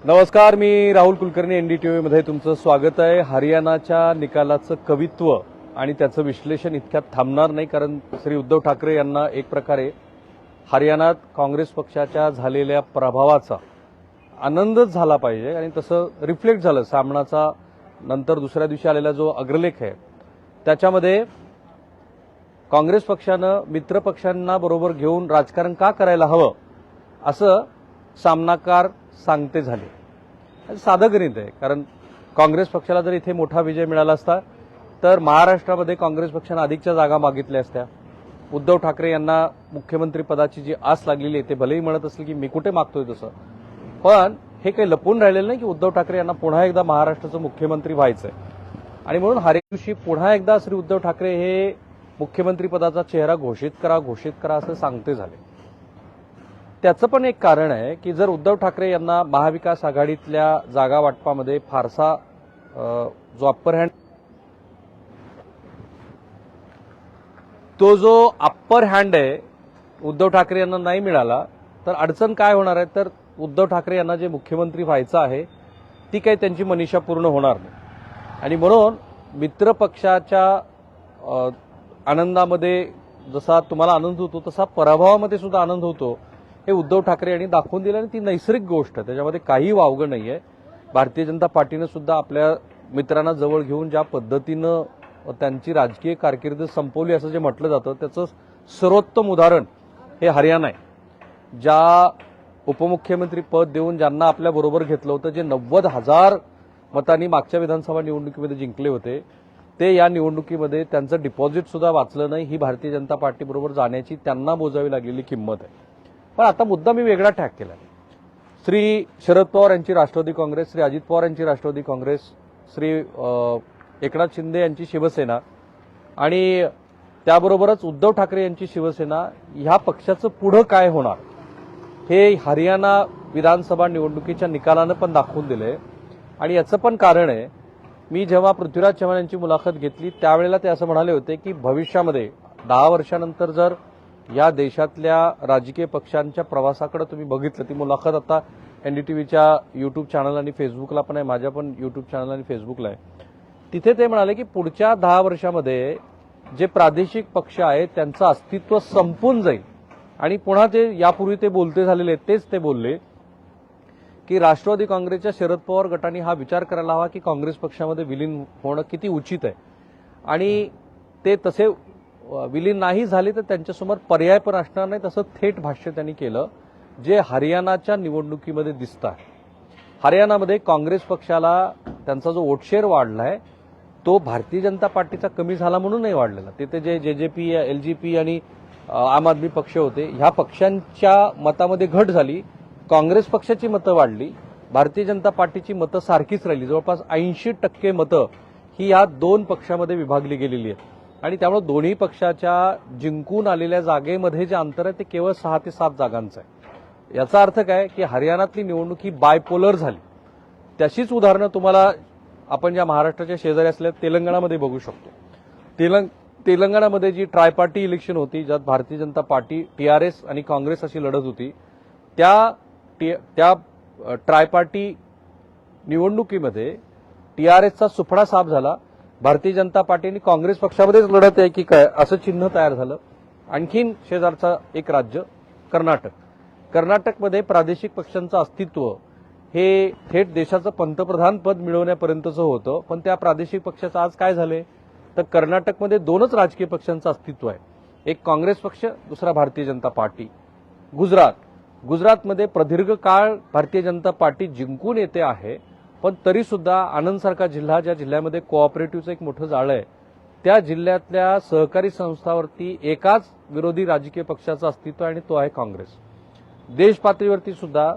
नमस्कार, मी राहुल कुलकर्णी. एनडीटीव्ही मध्ये तुमचं स्वागत आहे. हरियाणाच्या निकालाचं कवित्व आणि त्याचं विश्लेषण इतक्यात थांबणार नाही, कारण श्री उद्धव ठाकरे यांना एक प्रकारे हरियाणात काँग्रेस पक्षाच्या झालेल्या प्रभावाचा आनंदच झाला पाहिजे आणि तसं रिफ्लेक्ट झालं. सामनाचा नंतर दुसऱ्या दिवशी आलेला जो अग्रलेख आहे त्याच्यामध्ये काँग्रेस पक्षानं मित्र पक्षांना बरोबर घेऊन राजकारण का करायला हवं असं सामनाकार सांगते झाले. साधं गणित आहे, कारण काँग्रेस पक्षाला जर इथे मोठा विजय मिळाला असता तर महाराष्ट्रामध्ये काँग्रेस पक्षानं अधिकच्या जागा मागितल्या असत्या. उद्धव ठाकरे यांना मुख्यमंत्री पदाची जी आस लागलेली आहे ते भलेही म्हणत असले की मी कुठे मागतोय तसं, पण हे काही लपून राहिलेलं नाही की उद्धव ठाकरे यांना पुन्हा एकदा महाराष्ट्राचं मुख्यमंत्री व्हायचंय. आणि म्हणून हर दिवशी पुन्हा एकदा श्री उद्धव ठाकरे हे मुख्यमंत्री पदाचा चेहरा घोषित करा असं सांगते झाले. त्याचं पण एक कारण आहे की जर उद्धव ठाकरे यांना महाविकास आघाडीतल्या जागा वाटपामध्ये फारसा जो अप्पर हँड आहे उद्धव ठाकरे यांना नाही मिळाला तर अडचण काय होणार आहे, तर उद्धव ठाकरे यांना जे मुख्यमंत्री व्हायचं आहे ती काही त्यांची मनीषा पूर्ण होणार नाही. आणि म्हणून मित्र पक्षाच्या आनंदामध्ये जसा तुम्हाला आनंद होतो तसा पराभवामध्ये सुद्धा आनंद होतो हे उद्धव ठाकरे यांनी दाखवून दिलं. आणि ती नैसर्गिक गोष्ट आहे, त्याच्यामध्ये काही वावगं नाहीये. भारतीय जनता पार्टीनं सुद्धा आपल्या मित्रांना जवळ घेऊन ज्या पद्धतीनं त्यांची राजकीय कारकीर्द संपवली असं जे म्हटलं जातं त्याचं सर्वोत्तम उदाहरण हे हरियाणा आहे. ज्या उपमुख्यमंत्री पद देऊन ज्यांना आपल्या बरोबर घेतलं होतं, जे 90,000 मतांनी मागच्या विधानसभा निवडणुकीमध्ये जिंकले होते, ते या निवडणुकीमध्ये त्यांचं डिपॉझिट सुद्धा वाचलं नाही. ही भारतीय जनता पार्टीबरोबर जाण्याची त्यांना मोजावी लागलेली किंमत आहे. पण आता मुद्दा मी वेगळा टॅग केला. श्री शरद पवार यांची राष्ट्रवादी काँग्रेस, श्री अजित पवार यांची राष्ट्रवादी काँग्रेस, श्री एकनाथ शिंदे यांची शिवसेना आणि त्याबरोबरच उद्धव ठाकरे यांची शिवसेना, ह्या पक्षाचं पुढं काय होणार हे हरियाणा विधानसभा निवडणुकीच्या निकालानं पण दाखवून दिलंय. आणि याचं पण कारण आहे, मी जेव्हा पृथ्वीराज चव्हाण यांची मुलाखत घेतली त्यावेळेला ते असं म्हणाले होते की भविष्यामध्ये 10 वर्षानंतर जर या देशातल्या राजकीय पक्षांच्या प्रवासाकडे तुम्ही बघितलं, ती मुलाखत आता एनडीटीव्हीच्या युट्यूब चॅनल आणि फेसबुकला पण आहे, माझ्या पण युट्यूब चॅनल आणि फेसबुकला आहे. तिथे ते म्हणाले की पुढच्या 10 वर्षामध्ये जे प्रादेशिक पक्ष आहेत त्यांचं अस्तित्व संपून जाईल. आणि पुन्हा ते यापूर्वी ते बोलते झालेले तेच ते बोलले की राष्ट्रवादी काँग्रेसच्या शरद पवार गटाने हा विचार करायला हवा की काँग्रेस पक्षामध्ये विलीन होणं किती उचित आहे. आणि ते तसे विलीन नाही झाले तर त्यांच्यासमोर पर्याय पण असणार नाही, तसं थेट भाष्य त्यांनी केलं, जे हरियाणाच्या निवडणुकीमध्ये दिसतं आहे. हरियाणामध्ये काँग्रेस पक्षाला त्यांचा जो वोटशेअर वाढलाय तो भारतीय जनता पार्टीचा कमी झाला म्हणून नाही वाढलेला. तिथे जे जेजेपी, एलजेपी आणि आम आदमी पक्ष होते, ह्या पक्षांच्या मतामध्ये घट झाली. काँग्रेस पक्षाची मतं वाढली, भारतीय जनता पार्टीची मतं सारखीच राहिली. जवळपास 80% मतं ही या दोन पक्षामध्ये विभागली गेलेली आहेत. आणि त्यामुळे दोन्ही पक्षाच्या जिंकून आलेल्या जागेमध्ये जे अंतर आहे ते केवळ 6 ते 7 जागांचं आहे. याचा अर्थ काय की हरियाणातली निवडणूक ही बायपोलर झाली. त्याचीच उदाहरणं तुम्हाला आपण ज्या महाराष्ट्राच्या शेजारी असलेल्या तेलंगणामध्ये बघू शकतो. तेलंगणामध्ये जी ट्रायपार्टी इलेक्शन होती, ज्यात भारतीय जनता पार्टी, टीआरएस आणि काँग्रेस अशी लढत होती, त्या ट्रायपार्टी निवडणुकीमध्ये टीआरएसचा सुफळा साफ झाला. भारतीय जनता पार्टी आणि काँग्रेस पक्षामध्येच लढत आहे की काय असं चिन्ह तयार झालं. आणखीन शेजारचा एक राज्य कर्नाटकमध्ये प्रादेशिक पक्षांचं अस्तित्व हे थेट देशाचं पंतप्रधान पद मिळवण्यापर्यंतचं होतं. पण त्या प्रादेशिक पक्षाचं आज काय झालंय, तर कर्नाटकमध्ये 2च राजकीय पक्षांचं अस्तित्व आहे. एक काँग्रेस पक्ष, दुसरा भारतीय जनता पार्टी. गुजरातमध्ये प्रदीर्घ काळ भारतीय जनता पार्टी जिंकून येते आहे, पण तरी सुद्धा आनंदसारखा जिल्हा, ज्या जिल्ह्यामध्ये कोऑपरेटिव्हचं एक मोठं जाळं आहे, त्या जिल्ह्यातल्या सहकारी संस्थांवरती एकाच विरोधी राजकीय पक्षाचं अस्तित्व आहे आणि तो आहे काँग्रेस. देश पातळीवरती सुद्धा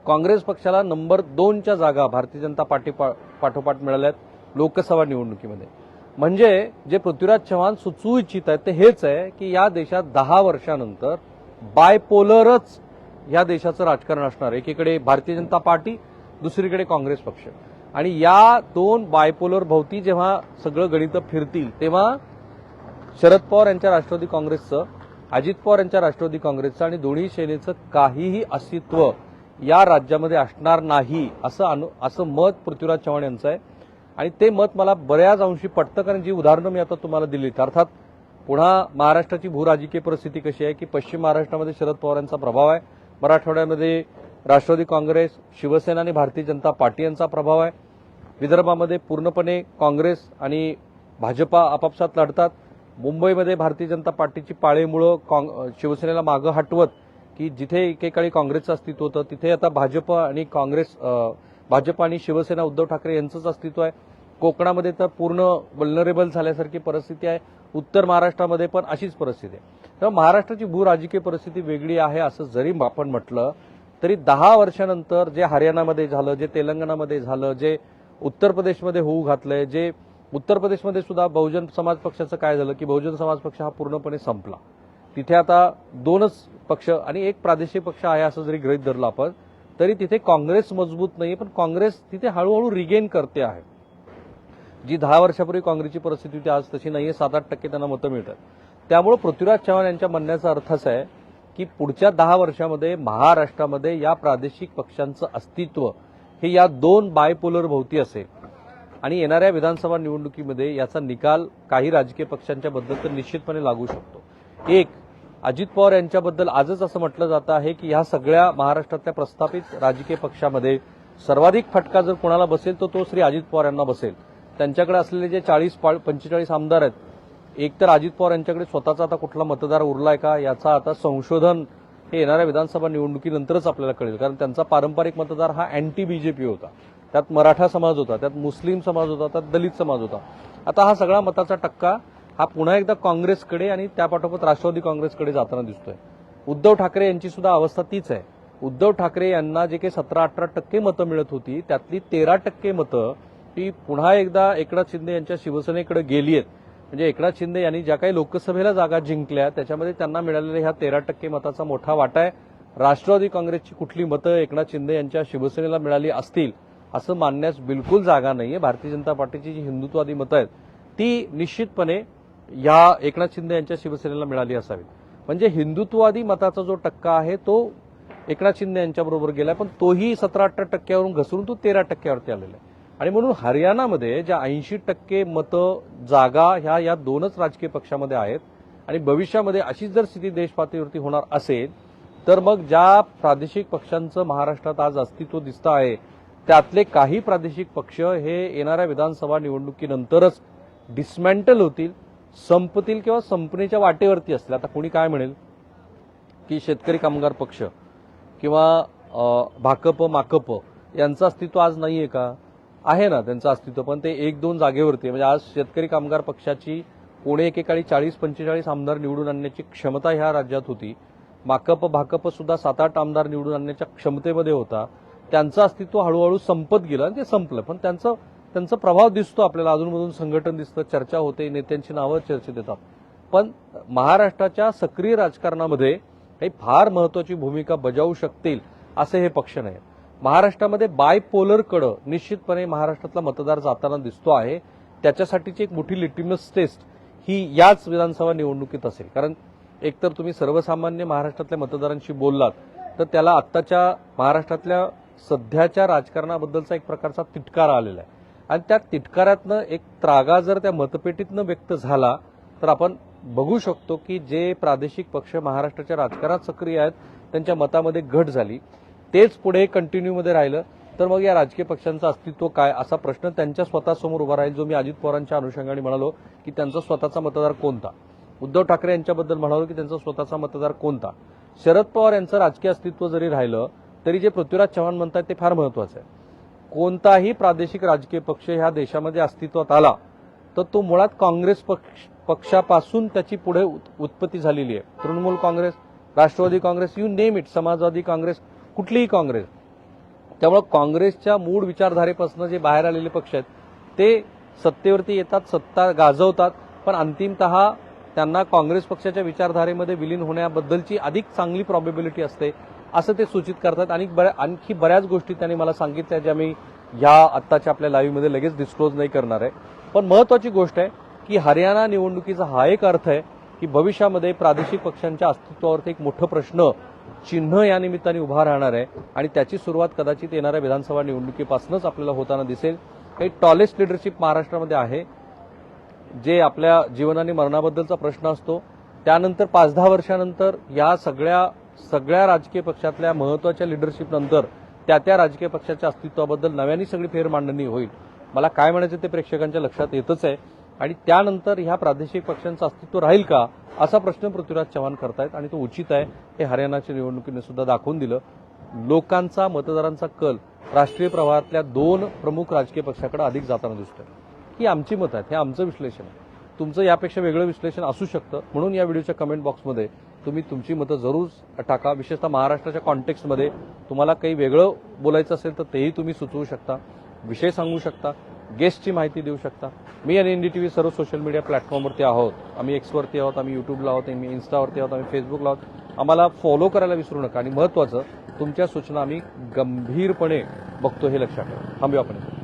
काँग्रेस पक्षाला नंबर 2च्या जागा भारतीय जनता पार्टी पाठोपाठ मिळाल्यात लोकसभा निवडणुकीमध्ये. म्हणजे जे पृथ्वीराज चव्हाण सुचवू इच्छित आहेत ते हेच आहे की या देशात 10 वर्षानंतर बायपोलरच या देशाचं राजकारण असणार. एकीकडे भारतीय जनता पार्टी, दुसरीकडे काँग्रेस पक्ष. आणि या दोन बायपोलर भोवती जेव्हा सगळं गणितं फिरतील तेव्हा शरद पवार यांच्या राष्ट्रवादी काँग्रेसचं, अजित पवार यांच्या राष्ट्रवादी काँग्रेसचं आणि दोन्ही सेनेचं काहीही अस्तित्व या राज्यामध्ये असणार नाही असं मत पृथ्वीराज चव्हाण यांचं आहे. आणि ते मत मला बऱ्याच अंशी पटतं, कारण जी उदाहरणं मी आता तुम्हाला दिलीत, अर्थात पुन्हा महाराष्ट्राची भूराजकीय परिस्थिती कशी आहे की पश्चिम महाराष्ट्रामध्ये शरद पवारांचा प्रभाव आहे, मराठवाड्यामध्ये राष्ट्रवादी काँग्रेस, शिवसेना आणि भारतीय जनता पार्टी यांचा प्रभाव आहे, विदर्भामध्ये पूर्णपणे काँग्रेस आणि भाजपा आपापसात लढतात, मुंबईमध्ये भारतीय जनता पार्टीची पाळेमुळं शिवसेनेला मागं हटवत की जिथे एकेकाळी काँग्रेसचं अस्तित्व होतं तिथे आता भाजप आणि शिवसेना उद्धव ठाकरे यांचंच अस्तित्व आहे. कोकणामध्ये तर पूर्ण वल्नरेबल झाल्यासारखी परिस्थिती आहे. उत्तर महाराष्ट्रामध्ये पण अशीच परिस्थिती आहे. तर महाराष्ट्राची भूराजकीय परिस्थिती वेगळी आहे असं जरी आपण म्हटलं तरी 10 वर्षानंतर जे हरियाणामध्ये झालं, जे तेलंगणामध्ये झालं, जे उत्तर प्रदेशमध्ये होऊ घातलंय, जे उत्तर प्रदेशमध्ये सुद्धा बहुजन समाज पक्षाचं काय झालं की बहुजन समाज पक्ष हा पूर्णपणे संपला. तिथे आता 2च पक्ष आणि एक प्रादेशिक पक्ष आहे असं जरी गृहीत धरलं आपण तरी तिथे काँग्रेस मजबूत नाही, पण काँग्रेस तिथे हळूहळू रिगेन करते आहे. जी 10 वर्षापूर्वी काँग्रेसची परिस्थिती होती आज तशी नाहीये. 7-8% त्यांना मतं मिळतात. त्यामुळे पृथ्वीराज चव्हाण यांच्या म्हणण्याचा अर्थ असा आहे की पुढच्या 10 वर्षामध्ये महाराष्ट्रामध्ये या प्रादेशिक पक्षांचं अस्तित्व हे या 2 बायपोलर भोवती असेल आणि येणाऱ्या विधानसभा निवडणुकीमध्ये याचा निकाल काही राजकीय पक्षांच्या बद्दल तर निश्चितपणे लागू शकतो. एक, अजित पवार यांच्याबद्दल आजच असं म्हटलं जातं आहे की ह्या सगळ्या महाराष्ट्रातल्या प्रस्थापित राजकीय पक्षामध्ये सर्वाधिक फटका जर कोणाला बसेल तर तो श्री अजित पवार यांना बसेल. त्यांच्याकडे असलेले जे 40-45 आमदार आहेत, एक तर अजित पवार यांच्याकडे स्वतःचा आता कुठला मतदार उरलाय का याचा आता संशोधन हे येणाऱ्या विधानसभा निवडणुकीनंतरच आपल्याला कळेल. कारण त्यांचा पारंपरिक मतदार हा अँटी बीजेपी होता, त्यात मराठा समाज होता, त्यात मुस्लिम समाज होता, त्यात दलित समाज होता. आता हा सगळा मताचा टक्का हा पुन्हा एकदा काँग्रेसकडे आणि त्यापाठोपाठ राष्ट्रवादी काँग्रेसकडे जाताना दिसतोय. उद्धव ठाकरे यांची सुद्धा अवस्था तीच आहे. उद्धव ठाकरे यांना जे काही 17-18% मतं मिळत होती त्यातली 13% मतं ती पुन्हा एकदा एकनाथ शिंदे यांच्या शिवसेनेकडे गेली आहेत. म्हणजे एकनाथ शिंदे यांनी ज्या काही लोकसभेला जागा जिंकल्या त्याच्यामध्ये त्यांना मिळालेल्या ह्या 13% मताचा मोठा वाटा आहे. राष्ट्रवादी काँग्रेसची कुठली मतं एकनाथ शिंदे यांच्या शिवसेनेला मिळाली असतील असं मानण्यास बिलकुल जागा नाहीये. भारतीय जनता पार्टीची जी हिंदुत्ववादी मतं आहेत ती निश्चितपणे या एकनाथ शिंदे यांच्या शिवसेनेला मिळाली असावी. म्हणजे हिंदुत्ववादी मताचा जो टक्का आहे तो एकनाथ शिंदे यांच्याबरोबर गेलाय, पण तोही 17-18%वरून घसरून तो 13%वरती आलेला आहे. आणि म्हणून हरियाणामध्ये ज्या 80% मतं जागा ह्या या 2च राजकीय पक्षामध्ये आहेत आणि भविष्यामध्ये अशीच जर स्थिती देश पातळीवरती होणार असेल तर मग ज्या प्रादेशिक पक्षांचं महाराष्ट्रात आज अस्तित्व दिसतं आहे त्यातले काही प्रादेशिक पक्ष हे येणाऱ्या विधानसभा निवडणुकीनंतरच डिसमॅन्टल होतील, संपतील किंवा संपण्याच्या वाटेवरती असतील. आता कोणी काय म्हणेल की शेतकरी कामगार पक्ष किंवा भाकप माकप यांचं अस्तित्व आज नाहीये का? आहे ना त्यांचं अस्तित्व, पण ते 1-2 जागेवरती. म्हणजे आज शेतकरी कामगार पक्षाची पुणे एकेकाळी 40-45 आमदार निवडून आणण्याची क्षमता ह्या राज्यात होती. माकप भाकप सुद्धा 7-8 आमदार निवडून आणण्याच्या क्षमतेमध्ये होता. त्यांचं अस्तित्व हळूहळू संपत गेलं आणि ते संपलं, पण त्यांचा प्रभाव दिसतो आपल्याला. अजूनमधून संघटन दिसतं, चर्चा होते, नेत्यांची नावं चर्चेत येतात. पण महाराष्ट्राच्या सक्रिय राजकारणामध्ये काही फार महत्वाची भूमिका बजावू शकतील असे हे पक्ष नाही. महाराष्ट्रामध्ये बायपोलरकडं निश्चितपणे महाराष्ट्रातला मतदार जाताना दिसतो आहे. त्याच्यासाठीची एक मोठी लिटिमस टेस्ट ही याच विधानसभा निवडणुकीत असेल. कारण एकतर तुम्ही सर्वसामान्य महाराष्ट्रातल्या मतदारांशी बोललात तर त्याला आत्ताच्या महाराष्ट्रातल्या सध्याच्या राजकारणाबद्दलचा एक प्रकारचा तिटकारा आलेला आहे आणि त्या तिटकारातनं एक त्रागा जर त्या मतपेटीतनं व्यक्त झाला तर आपण बघू शकतो की जे प्रादेशिक पक्ष महाराष्ट्राच्या राजकारणात सक्रिय आहेत त्यांच्या मतामध्ये घट झाली. तेच पुढे कंटिन्यूमध्ये राहिलं तर मग या राजकीय पक्षांचं अस्तित्व काय असा प्रश्न त्यांच्या स्वतःसमोर उभा राहील, जो मी अजित पवारांच्या अनुषंगाने म्हणालो की त्यांचा स्वतःचा मतदार कोणता, उद्धव ठाकरे यांच्याबद्दल म्हणालो की त्यांचा स्वतःचा मतदार कोणता, शरद पवार यांचं राजकीय अस्तित्व जरी राहिलं तरी जे पृथ्वीराज चव्हाण म्हणतात ते फार महत्वाचं आहे. कोणताही प्रादेशिक राजकीय पक्ष ह्या देशामध्ये अस्तित्वात आला तर तो मुळात काँग्रेस पक्षापासून त्याची पुढे उत्पत्ती झालेली आहे. Trinamool Congress, Rashtravadi Congress, you name it, Samajwadi Congress, कुठलीही काँग्रेस. त्यामुळे काँग्रेसच्या मूळ विचारधारेपासून जे बाहेर आलेले पक्ष आहेत ते सत्तेवरती येतात, सत्ता गाजवतात, पण अंतिमतः त्यांना काँग्रेस पक्षाच्या विचारधारेमध्ये विलीन होण्याबद्दलची अधिक चांगली प्रॉबिबिलिटी असते असं ते सूचित करतात. आणि आणखी बऱ्याच गोष्टी त्यांनी मला सांगितल्या ज्या मी या आत्ताच्या आपल्या लाईव्हमध्ये लगेच डिस्क्लोज नाही करणार आहे. पण महत्वाची गोष्ट आहे की हरियाणा निवडणुकीचा हा एक अर्थ आहे की भविष्यामध्ये प्रादेशिक पक्षांच्या अस्तित्वावरती एक मोठं प्रश्न चिन्ह या निमित्ताने उभा राहणार आहे आणि त्याची सुरुवात कदाचित येणाऱ्या विधानसभा निवडणुकीपासूनच आपल्याला होताना दिसेल. काही टॉलेस्ट लिडरशिप महाराष्ट्रामध्ये आहे, जे आपल्या जीवन आणि मरणाबद्दलचा प्रश्न असतो. त्यानंतर 5-10 वर्षानंतर या सगळ्या राजकीय पक्षातल्या महत्वाच्या लिडरशिप नंतर त्या राजकीय पक्षाच्या अस्तित्वाबद्दल नव्याने सगळी फेरमांडणी होईल. मला काय म्हणायचं ते प्रेक्षकांच्या लक्षात येतच आहे. आणि त्यानंतर ह्या प्रादेशिक पक्षांचं अस्तित्व राहील का असा प्रश्न पृथ्वीराज चव्हाण करतायत आणि तो उचित आहे. हे हरियाणाच्या निवडणुकीने सुद्धा दाखवून दिलं. लोकांचा मतदारांचा कल राष्ट्रीय प्रवाहातल्या 2 प्रमुख राजकीय पक्षाकडे अधिक जाताना दिसतोय. ही आमची मत आहेत, हे आमचं विश्लेषण आहे. तुमचं यापेक्षा वेगळं विश्लेषण असू शकतं. म्हणून या व्हिडिओच्या कमेंट बॉक्समध्ये तुम्ही तुमची मतं जरूर टाका. विशेषतः महाराष्ट्राच्या कॉन्टेक्स्टमध्ये तुम्हाला काही वेगळं बोलायचं असेल तर तेही तुम्ही सुचवू शकता, विषय सांगू शकता, गेस्टची माहिती देऊ शकता. मी आणि NDTV सर्व सोशल मीडिया प्लॅटफॉर्मवरती आहोत. आम्ही एक्सवरती आहोत, आम्ही युट्यूबला आहोत, आम्ही इन्स्टावरती आहोत, आम्ही फेसबुकला आहोत. आम्हाला फॉलो करायला विसरू नका आणि महत्त्वाचं तुमच्या सूचना आम्ही गंभीरपणे बघतो हे लक्षात ठेवा. थांबूया आपण.